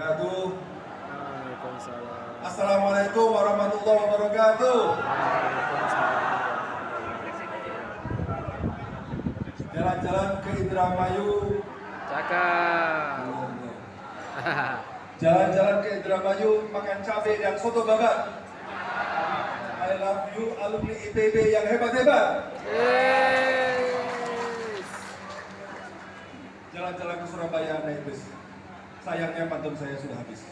wabarakatuh. Waalaikumsalam. Assalamualaikum warahmatullahi wabarakatuh. Jalan-jalan ke Indramayu. Cakap. Jalan-jalan ke Indramayu makan cabai dan soto babat. I love you alumni IPB yang hebat-hebat. Jalan-jalan ke Surabaya naik bus. Sayangnya pantun saya sudah habis.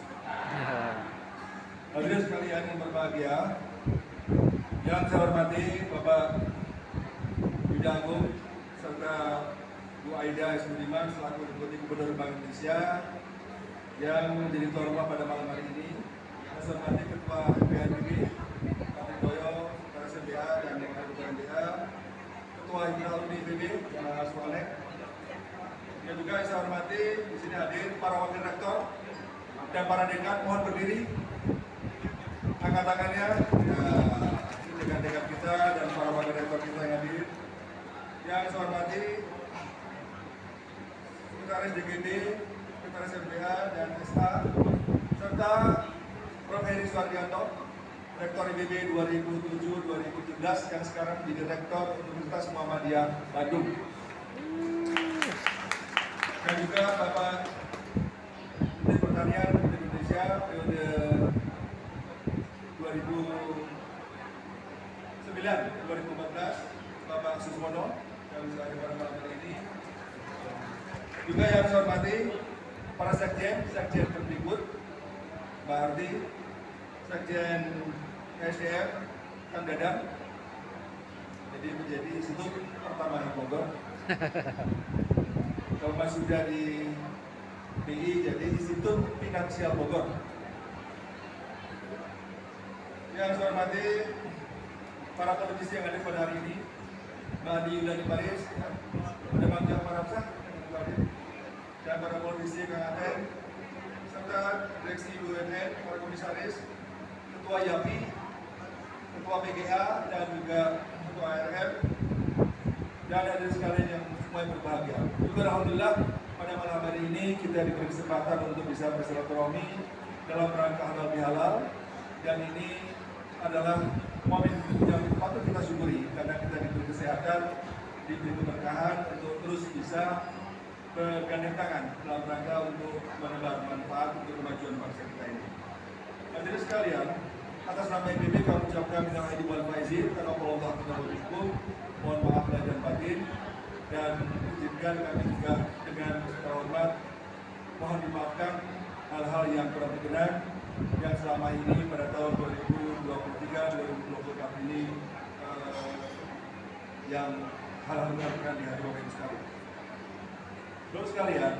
Hadirin sekalian yang berbahagia, yang saya hormati Bapak Bidang Agung serta Bu Aida S. Budiman selaku Deputi Gubernur Bank Indonesia yang menjadi tuan rumah pada malam hari ini. Saya hormati Ketua BNPB, Pak Doyo, Ketua SMBA dan Ketua MBA, Ketua Himpunan Alumni IPB, Mas Walek. Dan juga saya hormati di sini hadir para wakil rektor dan para dekan, mohon berdiri. Angkat tangannya, ya, dekan-dekan kita dan para wakil rektor kita yang hadir. Yang saya hormati Sekretaris DPD, Sekretaris MBA dan SA, serta Prof. Heri Suhardianto, Rektor IPB 2007-2017 yang sekarang menjadi Rektor Universitas Muhammadiyah Bandung. Dan juga Bapak Menteri Pertanian Republik Indonesia periode 2009-2014, Bapak Suswono yang bisa hadir pada malam hari ini. Juga yang saya hormati para sekjen Kemdikbud, Mbak Ardi, Sekjen SDM, Kang Dadang, jadi menjadi institut pertama di Bogor. Kalau Mas sudah di BI, jadi Institut Finansial Bogor. Yang saya hormati para politisi yang hadir pada hari ini, Mbak Adi Yudhani Paris, ada Bang Jafar Hafsah, dan para politisi Kang Aten, serta direksi BUMN, para komisaris, Ketua YAPI, Ketua PGA, dan juga Ketua ARM, dan hadirin sekalian yang semua berbahagia. Juga alhamdulillah pada malam hari ini kita diberi kesempatan untuk bisa bersilaturahmi dalam rangka halal bihalal, dan ini adalah momen yang patut kita syukuri karena kita diberi kesehatan, diberi keberkahan untuk terus bisa bergandeng tangan dalam rangka untuk menebar manfaat untuk kemajuan bangsa kita ini. Hadirin sekalian, atas nama IPB kami ucapkan minal aidin wal faizin, taqabbalallahu minkum, mohon maaf lahir dan batin, dan izinkan kami juga dengan terhormat mohon dimaafkan hal-hal yang kurang berkenan yang selama ini pada tahun 2023-2024 ini yang hal-hal yang berkenan di hati Bapak Ibu sekalian. Bapak sekalian,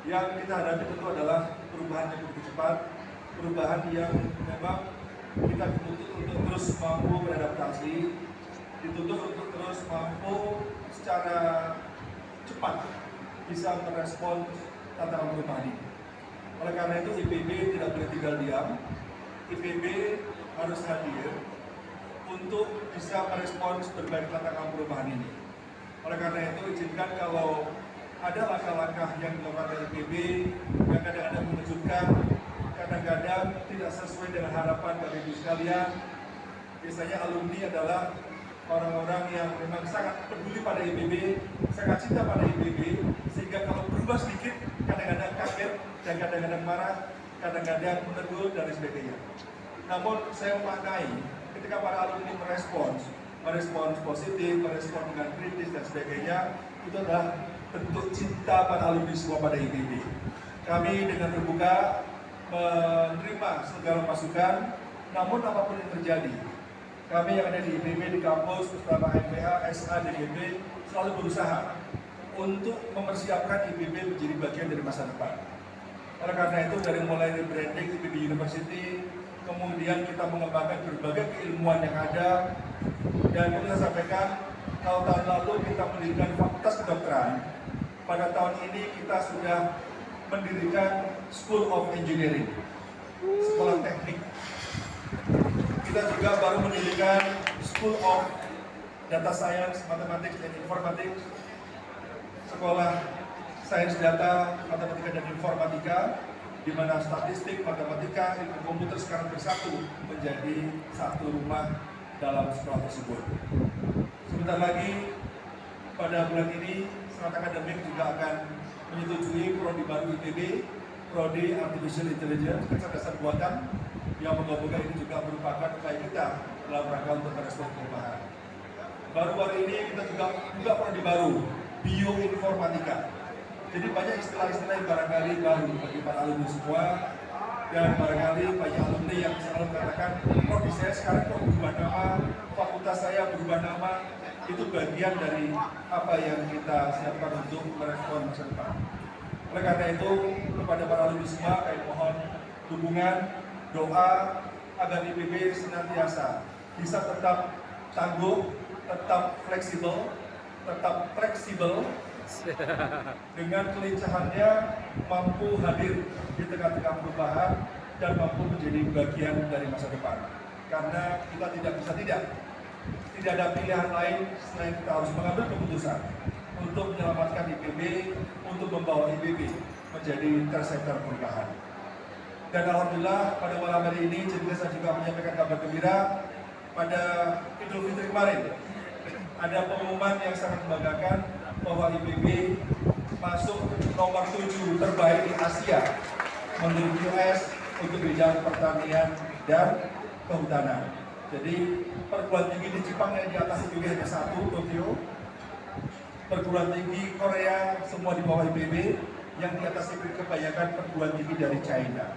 yang kita hadapi tentu adalah perubahan yang begitu cepat, perubahan yang memang kita dituntut untuk terus mampu beradaptasi, dituntut untuk terus mampu secara cepat bisa merespons tantangan perubahan ini. Oleh karena itu IPB tidak boleh tinggal diam, IPB harus hadir untuk bisa merespons berbagai tantangan perubahan ini. Oleh karena itu izinkan kalau ada langkah-langkah yang dilakukan oleh IPB yang kadang-kadang mengejutkan, kadang-kadang tidak sesuai dengan harapan Bapak Ibu sekalian. Biasanya alumni adalah orang-orang yang memang sangat peduli pada IPB, sangat cinta pada IPB, sehingga kalau berubah sedikit kadang-kadang kaget dan kadang-kadang marah, kadang-kadang menegur dan sebagainya. Namun saya memaknai ketika para alumni merespons positif, merespons dengan kritis dan sebagainya, itu adalah bentuk cinta para alumni semua pada IPB. Kami dengan terbuka menerima segala masukan, namun apapun yang terjadi, kami yang ada di IPB, di kampus, bersama MPH, SA, DGB, selalu berusaha untuk mempersiapkan IPB menjadi bagian dari masa depan. Oleh karena itu, dari mulai rebranding IPB University, kemudian kita mengembangkan berbagai keilmuan yang ada, dan kita sampaikan, kalau tahun lalu kita mendirikan Fakultas Kedokteran, pada tahun ini kita sudah mendirikan School of Engineering, sekolah teknik. Kita juga baru mendirikan School of Data Science, Mathematics, dan Informatics, sekolah Sains Data, Matematika, dan Informatika di mana statistik, matematika, ilmu komputer sekarang bersatu menjadi satu rumah dalam sekolah tersebut. Sebentar lagi pada bulan ini Senat Akademik juga akan menyetujui prodi baru IPB, prodi Artificial Intelligence, kecerdasan buatan, yang moga-moga ini juga merupakan upaya kita dalam rangka untuk merespon perubahan. Baru-baru ini kita juga buka prodi baru, bioinformatika. Jadi banyak istilah-istilah yang barangkali baru bagi para alumni semua, dan barangkali banyak alumni yang selalu mengatakan, prodi saya sekarang kok berubah nama, fakultas saya berubah nama. Itu bagian dari apa yang kita siapkan untuk merespon masa depan. Oleh karena itu, kepada para alumni semua, kami mohon dukungan, doa agar IPB senantiasa bisa tetap tangguh, tetap fleksibel, dengan kelincahannya mampu hadir di tengah-tengah perubahan dan mampu menjadi bagian dari masa depan. Karena kita tidak ada pilihan lain selain kita harus mengambil keputusan untuk menyelamatkan IPB, untuk membawa IPB menjadi tersektor perubahan. Dan alhamdulillah pada malam hari ini saya juga menyampaikan kabar gembira. Pada Idul Fitri kemarin ada pengumuman yang sangat membanggakan bahwa IPB masuk nomor 7 terbaik di Asia menurut US untuk bidang pertanian dan kehutanan. Jadi perguruan tinggi di Jepang yang di atas IPB hanya satu, Tokyo. Perguruan tinggi Korea semua di bawah IPB, yang di atas IPB kebanyakan perguruan tinggi dari China.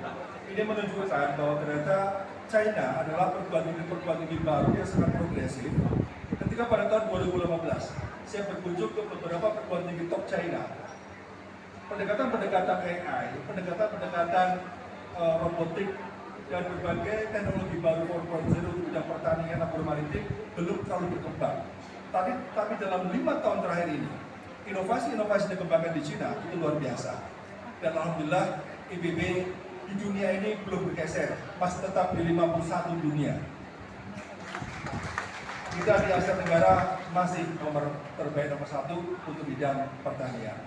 Ini menunjukkan bahwa ternyata China adalah perguruan tinggi baru yang sangat progresif. Ketika pada tahun 2015, saya berkunjung ke beberapa perguruan tinggi top China. Pendekatan AI, pendekatan robotik, dan berbagai teknologi baru 4.0 di bidang pertanian dan maritim belum terlalu berkembang. Tapi dalam 5 tahun terakhir ini, inovasi-inovasi yang dikembangkan di China itu luar biasa. Dan alhamdulillah IPB di dunia ini belum bergeser, masih tetap di 51 dunia. Kita di Asia Tenggara masih nomor terbaik, nomor 1 untuk bidang pertanian.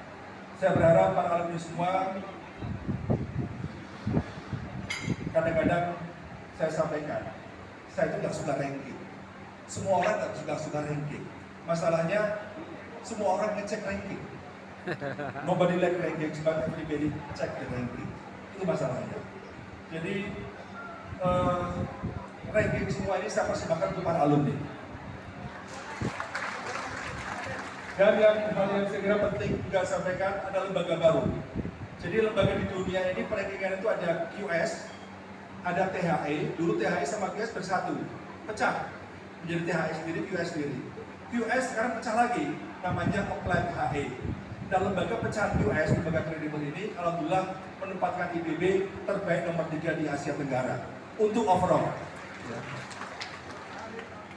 Saya berharap para alumni semua, kadang-kadang saya sampaikan, saya itu nggak suka ranking. Semua orang nggak suka ranking. Masalahnya, semua orang ngecek ranking. Nobody like ranking, but everybody check the ranking. Itu masalahnya. Jadi, ranking semua ini saya persembahkan untuk para alumni. Dan yang saya kira penting juga sampaikan ada lembaga baru. Jadi lembaga di dunia ini perankingan itu ada QS, ada THE. Dulu THE sama QS bersatu, pecah menjadi THE sendiri, QS sendiri. QS sekarang pecah lagi, namanya Applied HE. Dan lembaga pecahan QS, lembaga kredibel ini, alhamdulillah menempatkan IPB terbaik nomor 3 di Asia Tenggara untuk overall.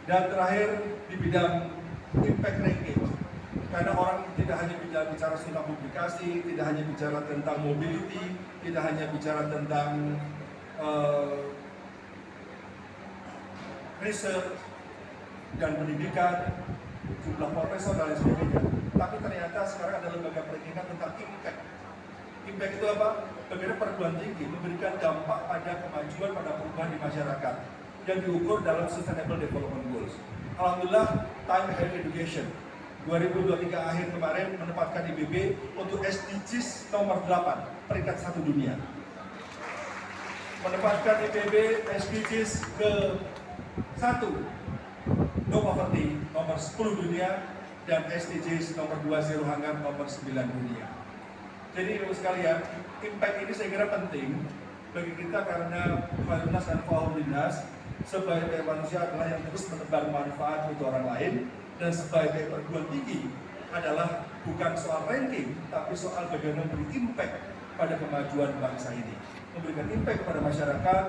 Dan terakhir di bidang impact ranking. Karena orang tidak hanya bicara tentang publikasi, tidak hanya bicara tentang mobility, tidak hanya bicara tentang research dan pendidikan, jumlah profesor dan lain sebagainya. Tapi ternyata sekarang ada lembaga perankingan tentang impact. Impact itu apa? Bagaimana perguruan tinggi memberikan dampak pada kemajuan, pada perubahan di masyarakat yang diukur dalam Sustainable Development Goals. Alhamdulillah, Time Higher Education 2023 akhir kemarin menempatkan IPB untuk SDGs nomor 8, peringkat 1 dunia. Menempatkan IPB SDGs ke 1, no poverty nomor 10 dunia, dan SDGs nomor 2, zero hunger nomor 9 dunia. Jadi ibu sekalian, impact ini saya kira penting bagi kita karena kualitas dan kualitas sebagai manusia adalah yang terus menebar manfaat untuk orang lain. Dan sebagai perguruan tinggi adalah bukan soal ranking, tapi soal bagaimana memberi impact pada kemajuan bangsa ini. Memberikan impact pada masyarakat,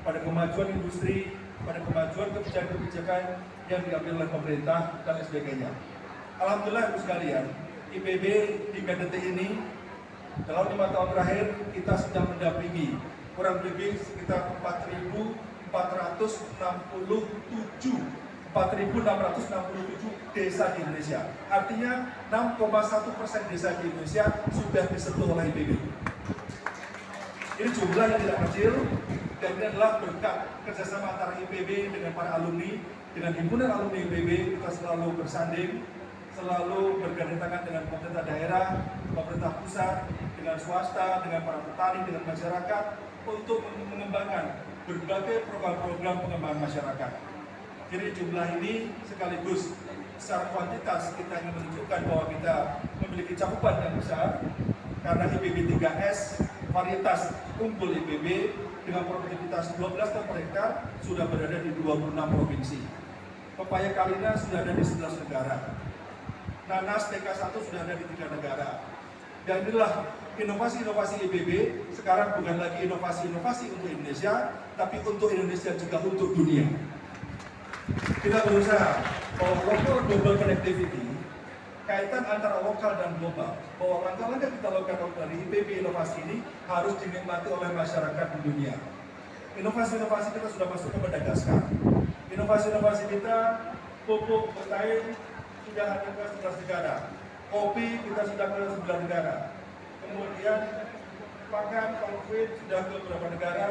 pada kemajuan industri, pada kemajuan kebijakan-kebijakan yang diambil oleh pemerintah, dan sebagainya. Alhamdulillah ibu sekalian, IPB hingga detik ini, dalam 5 tahun terakhir, kita sudah mendampingi kurang lebih sekitar 4.667 desa di Indonesia. Artinya 6,1% desa di Indonesia sudah disentuh oleh IPB. Ini jumlah yang tidak kecil, dan ini adalah berkat kerjasama antara IPB dengan para alumni, dengan himpunan alumni IPB. Kita selalu bersanding, selalu bergandeng tangan dengan pemerintah daerah, pemerintah pusat, dengan swasta, dengan para petani, dengan masyarakat untuk mengembangkan berbagai program-program pengembangan masyarakat. Jadi jumlah ini sekaligus secara kuantitas kita ingin menunjukkan bahwa kita memiliki cakupan yang besar, karena IPB 3S varietas unggul IPB dengan produktivitas 12 ton per hektar sudah berada di 26 provinsi. Pepaya Kalina sudah ada di 11 negara. Nanas TK1 sudah ada di 3 negara. Dan inilah inovasi-inovasi IPB sekarang bukan lagi inovasi-inovasi untuk Indonesia, tapi untuk Indonesia juga untuk dunia. Kita berusaha bahwa local global connectivity, kaitan antara lokal dan global, bahwa langkah-langkah kita lakukan dari IPB inovasi ini harus dinikmati oleh masyarakat di dunia. Inovasi-inovasi kita sudah masuk ke Madagaskar. Inovasi-inovasi kita, pupuk bertain sudah ada ke 11 negara. Kopi kita sudah ke 9 negara. Kemudian pakan konkret sudah ke beberapa negara.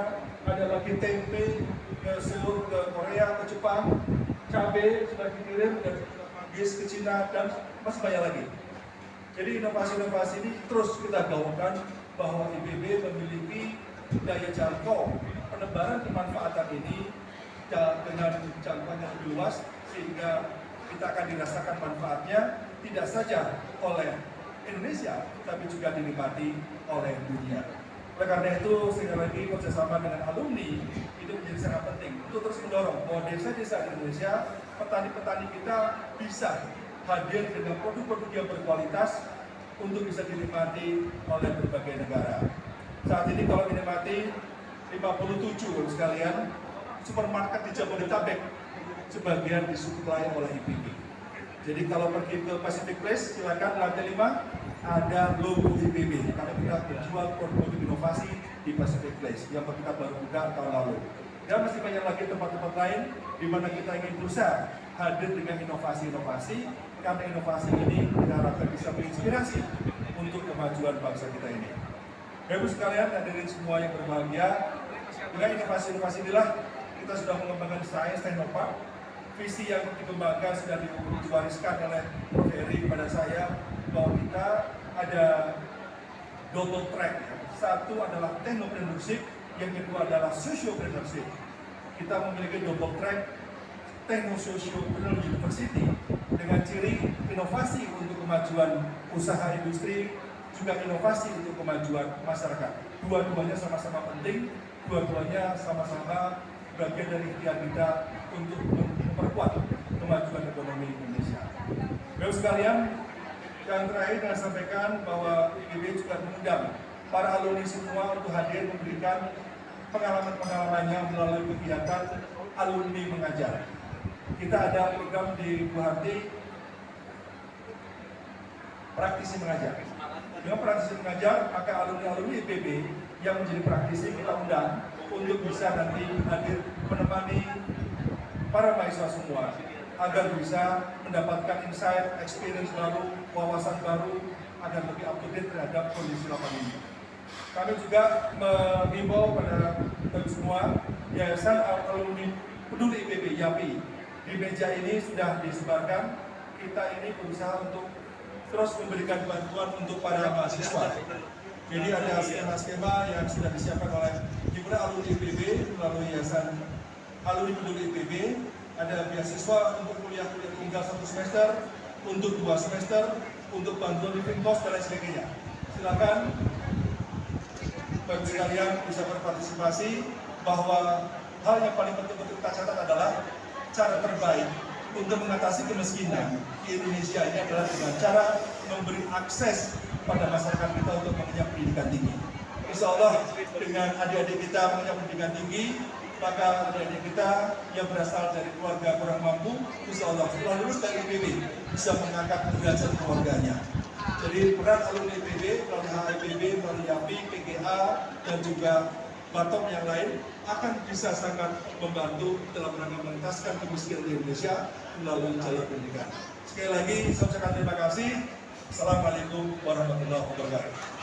Ada lagi tempe ke seluruh, ke Korea, ke Jepang. Cabai sudah dikirim dan manggis ke Cina dan masih banyak lagi. Jadi inovasi-inovasi ini terus kita gaungkan bahwa IPB memiliki daya jangkau penebaran kemanfaatan ini dengan jangkauan yang lebih luas, sehingga kita akan dirasakan manfaatnya tidak saja oleh Indonesia, tapi juga dinikmati oleh dunia. Oleh karena itu, sekali lagi kerjasama dengan alumni itu menjadi sangat penting untuk terus mendorong bahwa desa-desa di Indonesia, petani-petani kita bisa hadir dengan produk-produk yang berkualitas untuk bisa dinikmati oleh berbagai negara. Saat ini kalau dinikmati 57 sekalian supermarket di Jabodetabek sebagian disuplai oleh IPB. Jadi kalau pergi ke Pacific Place, silakan lantai 5 ada logo IPB karena kita menjual produk inovasi di Pacific Place yang kita baru buka tahun lalu. Dan masih banyak lagi tempat-tempat lain di mana kita ingin berusaha hadir dengan inovasi-inovasi, karena inovasi ini kita harapkan bisa menginspirasi untuk kemajuan bangsa kita ini. Bapak sekalian, hadirin semua yang berbahagia, dengan inovasi-inovasi inilah kita sudah mengembangkan sains teknopark. Visi yang dikembangkan sudah diwariskan oleh Prof. Heri kepada saya, bahwa kita ada double track. Satu adalah technopreneurship, yang kedua adalah sociopreneurship. Kita memiliki double track Techno-Sociopreneur University dengan ciri inovasi untuk kemajuan usaha industri, juga inovasi untuk kemajuan masyarakat. Dua-duanya sama-sama penting, dua-duanya sama-sama bagian dari ikhtiar kita untuk memperkuat kemajuan ekonomi Indonesia. Bapak sekalian, yang terakhir saya sampaikan bahwa IPB juga mengundang para alumni semua untuk hadir memberikan pengalaman-pengalamannya melalui kegiatan alumni mengajar. Kita ada program di Buharti, praktisi mengajar. Dengan praktisi mengajar, maka alumni-alumni IPB yang menjadi praktisi kita undang untuk bisa nanti hadir menemani para mahasiswa semua agar bisa mendapatkan insight, experience baru, wawasan baru agar lebih up to date terhadap kondisi lapangan ini. Kami juga mengimbau pada kita semua, Yayasan Alumni Peduli IPB YAPI, di meja ini sudah disebarkan. Kita ini berusaha untuk terus memberikan bantuan untuk para mahasiswa. Jadi ada skema-skema yang sudah disiapkan oleh himpunan alumni IPB melalui Yayasan Alumni Peduli IPB. Ada beasiswa untuk kuliah-kuliah tunggal 1 semester, untuk 2 semester, untuk bantuan living cost dan lain sebagainya. Silakan bagi sekalian bisa berpartisipasi, bahwa hal yang paling penting untuk kita catat adalah cara terbaik untuk mengatasi kemiskinan di Indonesia ini adalah dengan cara memberi akses pada masyarakat kita untuk mengenyam pendidikan tinggi. Insya Allah dengan adik-adik kita mengenyam pendidikan tinggi, maka adik-adik kita yang berasal dari keluarga kurang mampu, insya Allah setelah lulus dari IPB bisa mengangkat derajat keluarganya. Jadi peran alumni IPB melalui HIPB, melalui YAPI, PGA, dan juga Batom yang lain akan bisa sangat membantu dalam rangka mengentaskan kemiskinan di Indonesia melalui jalur pendidikan. Sekali lagi saya ucapkan terima kasih. Assalamualaikum warahmatullahi wabarakatuh.